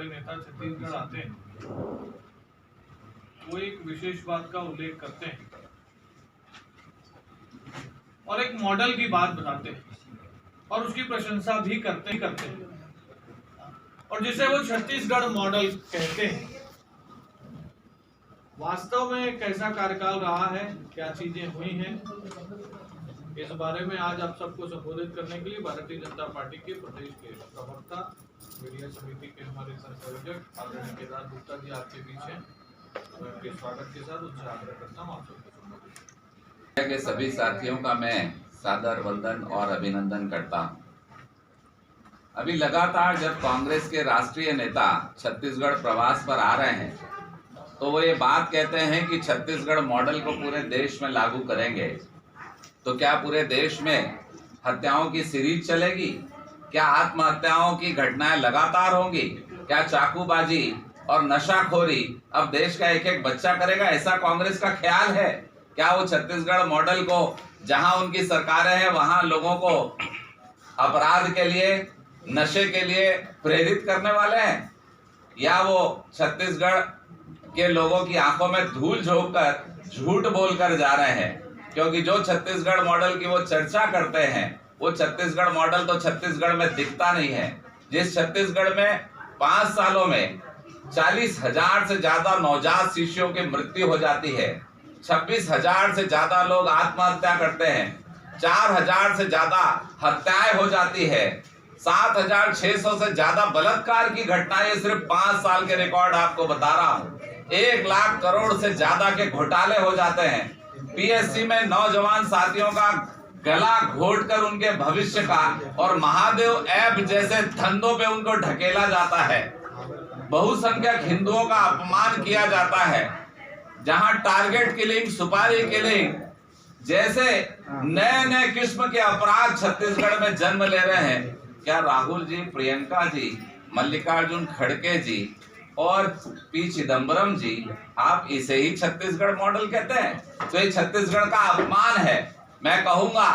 बड़े नेता छत्तीसगढ़ आते हैं वो एक विशेष बात का उल्लेख करते हैं और एक मॉडल की बात बताते हैं और उसकी प्रशंसा भी करते हैं और जिसे वो छत्तीसगढ़ मॉडल कहते हैं। वास्तव में कैसा कार्यकाल रहा है, क्या चीजें हुई हैं, इस बारे में आज आप सबको संबोधित करने के लिए भारतीय जनता पार्टी के प्रदेश के प्रवक्ता मीडिया समिति के हमारे संयोजक आदरणीय केदार गुप्ता जी आपके बीच हैं। मैं आपके स्वागत के साथ उनसे आग्रह करता हूँ आप सबको संबोधित के सभी साथियों का मैं सादर वंदन और अभिनंदन करता हूँ। अभी लगातार जब कांग्रेस के राष्ट्रीय नेता छत्तीसगढ़ प्रवास पर आ रहे हैं तो वो ये बात कहते हैं कि छत्तीसगढ़ मॉडल को पूरे देश में लागू करेंगे। तो क्या पूरे देश में हत्याओं की सीरीज चलेगी? क्या आत्महत्याओं की घटनाएं लगातार होंगी? क्या चाकूबाजी और नशाखोरी अब देश का एक एक बच्चा करेगा? ऐसा कांग्रेस का ख्याल है? क्या वो छत्तीसगढ़ मॉडल को जहां उनकी सरकारें हैं वहां लोगों को अपराध के लिए, नशे के लिए प्रेरित करने वाले हैं? या वो छत्तीसगढ़ के लोगों की आंखों में धूल झोंककर झूठ बोलकर जा रहे हैं? क्योंकि जो छत्तीसगढ़ मॉडल की वो चर्चा करते हैं वो छत्तीसगढ़ मॉडल तो छत्तीसगढ़ में दिखता नहीं है। जिस छत्तीसगढ़ में 5 सालों में 40,000 से ज्यादा नवजात शिशुओं की मृत्यु हो जाती है, 26,000 से ज्यादा लोग आत्महत्या करते हैं, 4,000 से ज्यादा हत्याएं हो जाती है, 7,600 से ज्यादा बलात्कार की घटनाएं सिर्फ 5 साल के रिकॉर्ड आपको बता रहा हूं। 1 लाख करोड़ से ज्यादा के घोटाले हो जाते हैं। पीएससी में नौजवान साथियों का गला घोटकर उनके भविष्य का और महादेव ऐप जैसे धंधों पे उनको ढकेला जाता है। बहुसंख्यक हिंदुओं का अपमान किया जाता है। जहां टारगेट किलिंग, सुपारी किलिंग जैसे नए नए किस्म के अपराध छत्तीसगढ़ में जन्म ले रहे हैं। क्या राहुल जी, प्रियंका जी, मल्लिकार्जुन खड़गे जी और पी चिदम्बरम जी, आप इसे ही छत्तीसगढ़ मॉडल कहते हैं? तो ये छत्तीसगढ़ का अपमान है। मैं कहूंगा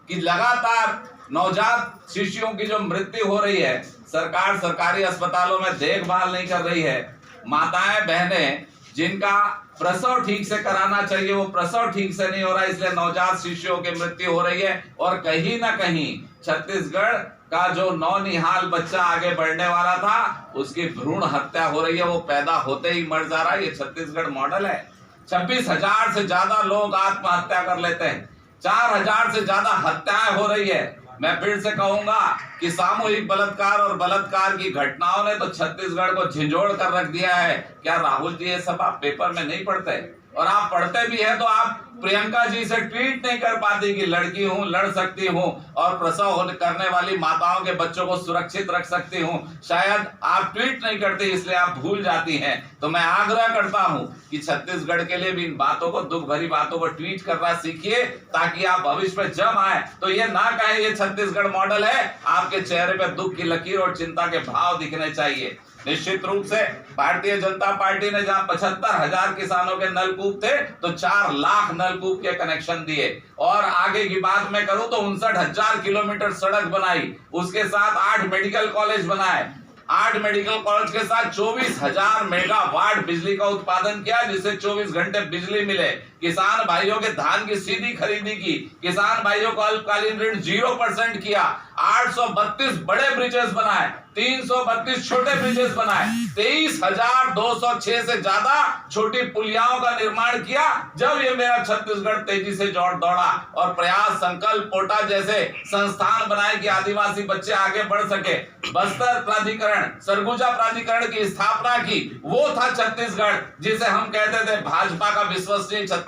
कि लगातार नवजात शिशुओं की जो मृत्यु हो रही है, सरकार सरकारी अस्पतालों में देखभाल नहीं कर रही है। माताएं बहनें जिनका प्रसव ठीक से कराना चाहिए वो प्रसव ठीक से नहीं हो रहा, इसलिए नवजात शिशुओं की मृत्यु हो रही है। और कहीं ना कहीं छत्तीसगढ़ का जो नौनिहाल बच्चा आगे बढ़ने वाला था उसकी भ्रूण हत्या हो रही है, वो पैदा होते ही मर जा रहा है। ये छत्तीसगढ़ मॉडल है। 26,000 से ज्यादा लोग आत्महत्या कर लेते हैं, 4,000 से ज्यादा हत्याएं हो रही है। मैं फिर से कहूंगा कि सामूहिक बलात्कार और बलात्कार की घटनाओं ने तो छत्तीसगढ़ को झिंझोड़ कर रख दिया है। क्या राहुल जी ये सब आप पेपर में नहीं पढ़ते? और आप पढ़ते भी है तो आप प्रियंका जी से ट्वीट नहीं कर पाती कि लड़की हूं, लड़ सकती हूं और प्रसव करने वाली माताओं के बच्चों को सुरक्षित रख सकती हूं। शायद आप ट्वीट नहीं करती इसलिए आप भूल जाती हैं। तो मैं आग्रह करता हूं कि छत्तीसगढ़ के लिए भी इन बातों को, दुख भरी बातों को ट्वीट करना सीखिए ताकि आप भविष्य में जब आए तो ये ना कहें ये छत्तीसगढ़ मॉडल है। आपके चेहरे पे दुख की लकीर और चिंता के भाव दिखने चाहिए। निश्चित रूप से भारतीय जनता पार्टी ने जहां 75,000 किसानों के नलकूप थे तो 4 लाख नलकूप के कनेक्शन दिए। और आगे की बात मैं करूं तो 59,000 किलोमीटर सड़क बनाई, उसके साथ 8 मेडिकल कॉलेज बनाए, 8 मेडिकल कॉलेज के साथ 24,000 मेगावाट बिजली का उत्पादन किया जिससे 24 घंटे बिजली मिले। किसान भाइयों के धान की सीधी खरीदी की, किसान भाइयों को अल्पकालीन ऋण 0% किया, 832 बड़े ब्रिजेस बनाए, 332 छोटे ब्रिजेस बनाए, 23,206 से ज्यादा छोटी पुलियाओं का निर्माण किया। जब ये मेरा छत्तीसगढ़ तेजी से दौड़ा और प्रयास, संकल्प, पोटा जैसे संस्थान बनाए कि आदिवासी बच्चे आगे बढ़ सके, बस्तर प्राधिकरण, सरगुजा प्राधिकरण की स्थापना की, वो था छत्तीसगढ़ जिसे हम कहते थे भाजपा का विश्वसनीय छत्तीसगढ़।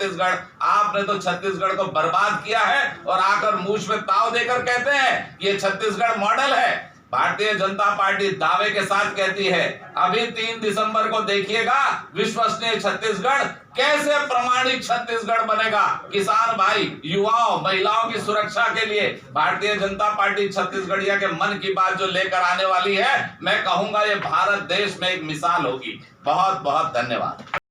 आपने तो छत्तीसगढ़ को बर्बाद किया है और आकर मूछ में ताव देकर कहते हैं ये छत्तीसगढ़ मॉडल है। भारतीय जनता पार्टी दावे के साथ कहती है अभी 3 दिसंबर को देखिएगा विश्वसनीय छत्तीसगढ़ कैसे प्रमाणिक छत्तीसगढ़ बनेगा। किसान भाई, युवाओं, महिलाओं की सुरक्षा के लिए भारतीय जनता पार्टी छत्तीसगढ़िया के मन की बात जो लेकर आने वाली है, मैं कहूंगा ये भारत देश में एक मिसाल होगी। बहुत बहुत धन्यवाद।